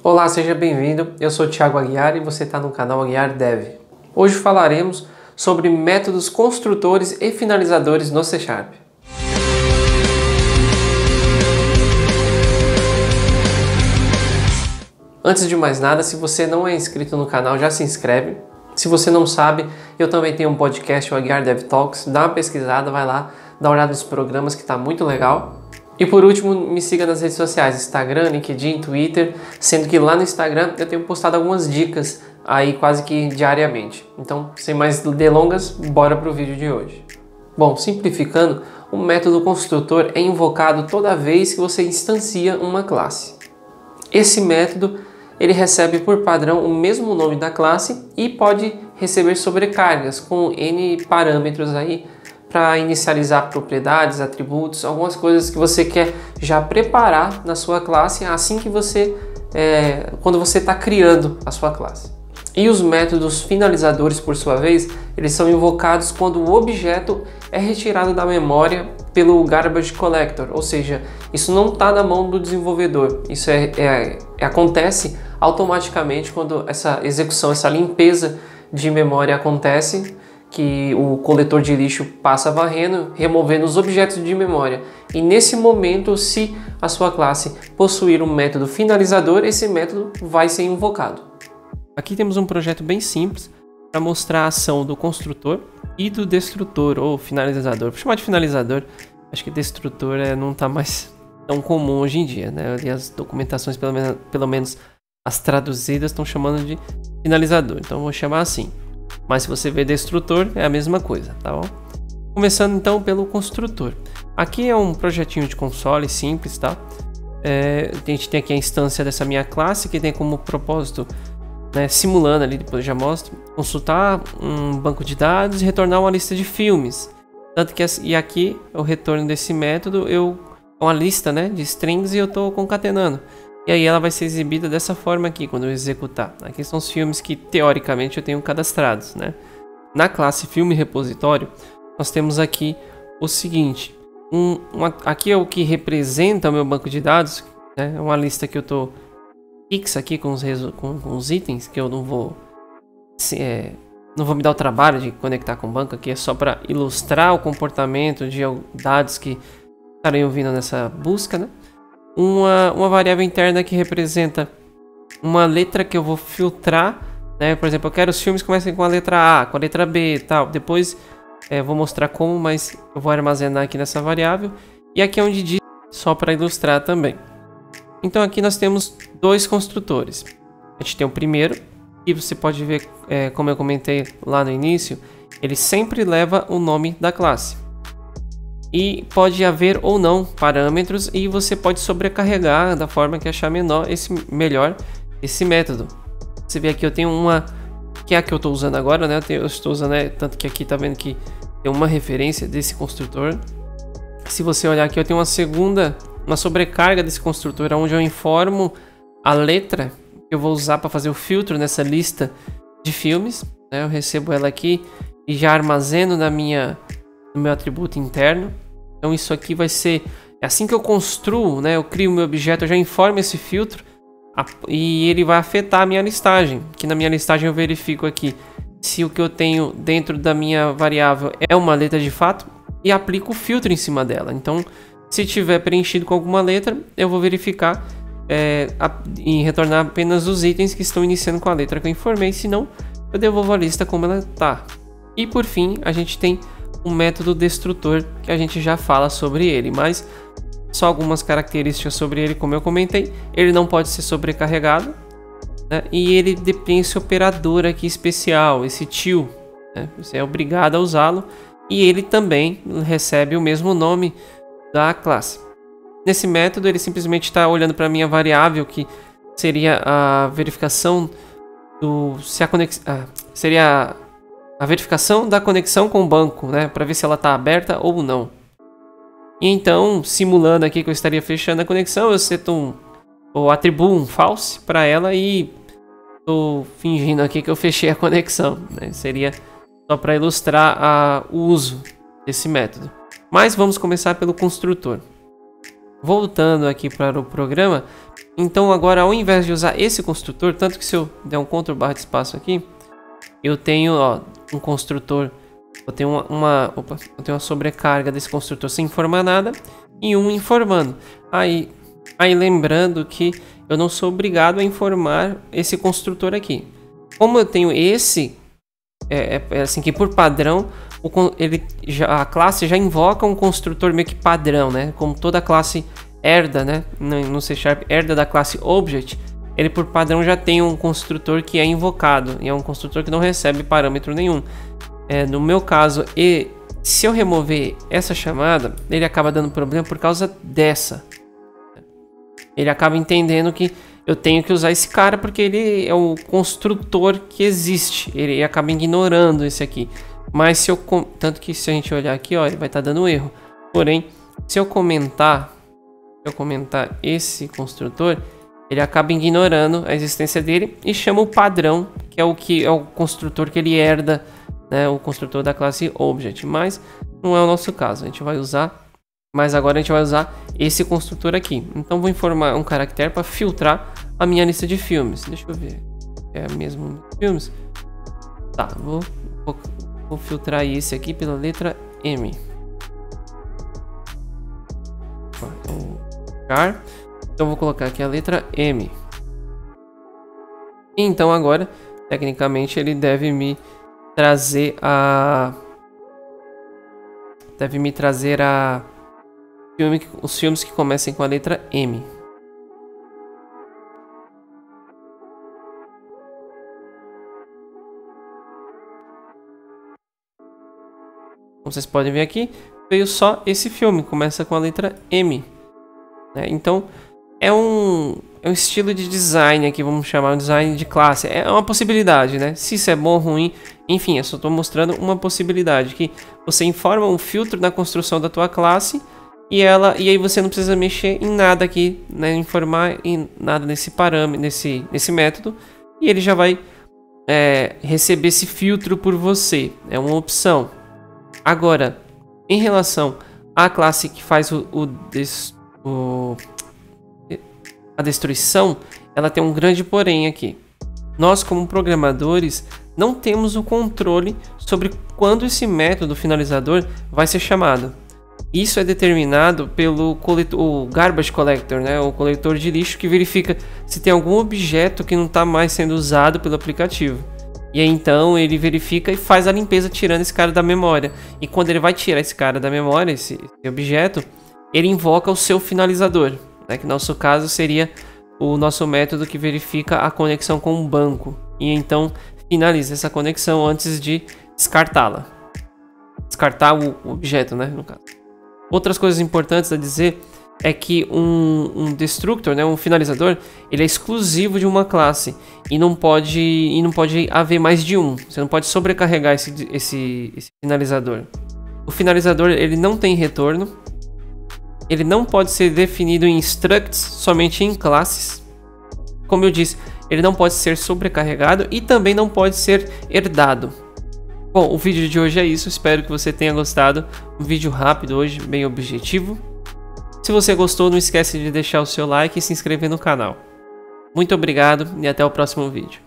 Olá, seja bem-vindo. Eu sou o Thiago Aguiar e você está no canal Aguiar Dev. Hoje falaremos sobre métodos construtores e finalizadores no C#. Antes de mais nada, se você não é inscrito no canal, já se inscreve. Se você não sabe, eu também tenho um podcast, o Aguiar Dev Talks. Dá uma pesquisada, vai lá, dá uma olhada nos programas que está muito legal. E por último, me siga nas redes sociais, Instagram, LinkedIn, Twitter, sendo que lá no Instagram eu tenho postado algumas dicas aí quase que diariamente. Então, sem mais delongas, bora para o vídeo de hoje. Bom, simplificando, o método construtor é invocado toda vez que você instancia uma classe. Esse método ele recebe por padrão o mesmo nome da classe e pode receber sobrecargas com N parâmetros aí para inicializar propriedades, atributos, algumas coisas que você quer já preparar na sua classe assim que quando você está criando a sua classe. E os métodos finalizadores, por sua vez, eles são invocados quando o objeto é retirado da memória pelo Garbage Collector, ou seja, isso não está na mão do desenvolvedor, isso acontece automaticamente quando essa execução, essa limpeza de memória acontece, que o coletor de lixo passa varrendo, removendo os objetos de memória. E nesse momento, se a sua classe possuir um método finalizador, esse método vai ser invocado. Aqui temos um projeto bem simples para mostrar a ação do construtor e do destrutor ou finalizador. Vou chamar de finalizador, acho que destrutor não está mais tão comum hoje em dia, né? E as documentações, pelo menos as traduzidas, estão chamando de finalizador, então vou chamar assim. Mas se você vê destrutor, é a mesma coisa, tá bom? Começando então pelo construtor. Aqui é um projetinho de console simples, tá? A gente tem aqui a instância dessa minha classe, que tem como propósito, né, simulando ali, depois eu já mostro, consultar um banco de dados e retornar uma lista de filmes. Tanto que e aqui o retorno desse método, uma lista, né, de strings e eu estou concatenando. E aí ela vai ser exibida dessa forma aqui, quando eu executar. Aqui são os filmes que, teoricamente, eu tenho cadastrados, né? Na classe filme repositório, nós temos aqui o seguinte. Aqui é o que representa o meu banco de dados, né? É uma lista que eu estou fixa aqui com os itens, que eu não vou me dar o trabalho de conectar com o banco. Aqui é só para ilustrar o comportamento de dados que estarem vindo nessa busca, né? Uma variável interna que representa uma letra que eu vou filtrar, né? Por exemplo, eu quero os filmes que comecem com a letra A, com a letra B e tal. Depois vou mostrar como, mas eu vou armazenar aqui nessa variável. E aqui é onde diz, só para ilustrar também. Então aqui nós temos dois construtores. A gente tem o primeiro, e você pode ver, como eu comentei lá no início, ele sempre leva o nome da classe. E pode haver ou não parâmetros e você pode sobrecarregar da forma que achar melhor esse método. Você vê aqui eu tenho uma, que é a que eu estou usando agora, né? Eu estou usando, tanto que aqui tá vendo que tem uma referência desse construtor. Se você olhar aqui eu tenho uma sobrecarga desse construtor, onde eu informo a letra que eu vou usar para fazer o filtro nessa lista de filmes, né? Eu recebo ela aqui e já armazeno no meu atributo interno. Então isso aqui vai ser, assim que eu construo, né, eu crio o meu objeto, eu já informo esse filtro e ele vai afetar a minha listagem. Que na minha listagem eu verifico aqui se o que eu tenho dentro da minha variável é uma letra de fato e aplico o filtro em cima dela. Então se tiver preenchido com alguma letra, eu vou verificar e retornar apenas os itens que estão iniciando com a letra que eu informei, senão eu devolvo a lista como ela está. E por fim a gente tem um método destrutor, que a gente já fala sobre ele, mas só algumas características sobre ele, como eu comentei. Ele não pode ser sobrecarregado, né? E ele tem esse operador aqui especial, esse till, né? Você é obrigado a usá-lo e ele também recebe o mesmo nome da classe. Nesse método ele simplesmente está olhando para a minha variável, que seria a verificação seria a verificação da conexão com o banco, né, para ver se ela está aberta ou não. E então, simulando aqui que eu estaria fechando a conexão, eu seto ou atribuo um false para ela e estou fingindo aqui que eu fechei a conexão, né? Seria só para ilustrar o uso desse método. Mas vamos começar pelo construtor. voltando aqui para o programa, então agora ao invés de usar esse construtor, tanto que se eu der um Ctrl+ de espaço aqui, eu tenho um construtor, eu tenho eu tenho uma sobrecarga desse construtor sem informar nada e um informando. Aí lembrando que eu não sou obrigado a informar esse construtor aqui. Como eu tenho esse, assim que por padrão, a classe já invoca um construtor meio que padrão, né? Como toda classe herda, né? No C# herda da classe Object, ele por padrão já tem um construtor que é invocado, e é um construtor que não recebe parâmetro nenhum. No meu caso, se eu remover essa chamada, ele acaba dando problema por causa dessa. Ele acaba entendendo que eu tenho que usar esse cara porque ele é o construtor que existe. Ele acaba ignorando esse aqui. Mas se eu... Tanto que se a gente olhar aqui, ó, ele vai estar dando erro. Porém, se eu comentar esse construtor, ele acaba ignorando a existência dele e chama o padrão, que é o construtor que ele herda, né, o construtor da classe Object. Mas não é o nosso caso. A gente vai usar... Mas agora a gente vai usar esse construtor aqui. Então vou informar um caractere para filtrar a minha lista de filmes. Deixa eu ver. É mesmo filmes? Tá, vou filtrar esse aqui pela letra M. Então vou colocar aqui a letra M. Então agora, tecnicamente, ele deve me trazer os filmes que comecem com a letra M. Como vocês podem ver aqui, veio só esse filme, começa com a letra M. Né? Então, é um estilo de design aqui, vamos chamar de design de classe. É uma possibilidade, né? Se isso é bom ou ruim, enfim, eu só estou mostrando uma possibilidade, que você informa um filtro na construção da tua classe, e aí você não precisa mexer em nada aqui, né? Informar em nada nesse parâmetro, nesse método, e ele já vai receber esse filtro por você. É uma opção. Agora, em relação à classe que faz a destruição, ela tem um grande porém aqui. Nós, como programadores, não temos o controle sobre quando esse método finalizador vai ser chamado. Isso é determinado pelo o Garbage Collector, né? O coletor de lixo, que verifica se tem algum objeto que não está mais sendo usado pelo aplicativo. E aí, então ele verifica e faz a limpeza tirando esse cara da memória. E quando ele vai tirar esse cara da memória, esse objeto, ele invoca o seu finalizador, né? Que no nosso caso seria o nosso método que verifica a conexão com o banco. E então finaliza essa conexão antes de descartá-la. Descartar o objeto, né? No caso. Outras coisas importantes a dizer é que um destructor, né, um finalizador, ele é exclusivo de uma classe e não pode haver mais de um. Você não pode sobrecarregar esse finalizador. O finalizador, ele não tem retorno. Ele não pode ser definido em structs, somente em classes. Como eu disse, ele não pode ser sobrecarregado e também não pode ser herdado. Bom, o vídeo de hoje é isso, espero que você tenha gostado. Um vídeo rápido hoje, bem objetivo. Se você gostou, não esquece de deixar o seu like e se inscrever no canal. Muito obrigado e até o próximo vídeo.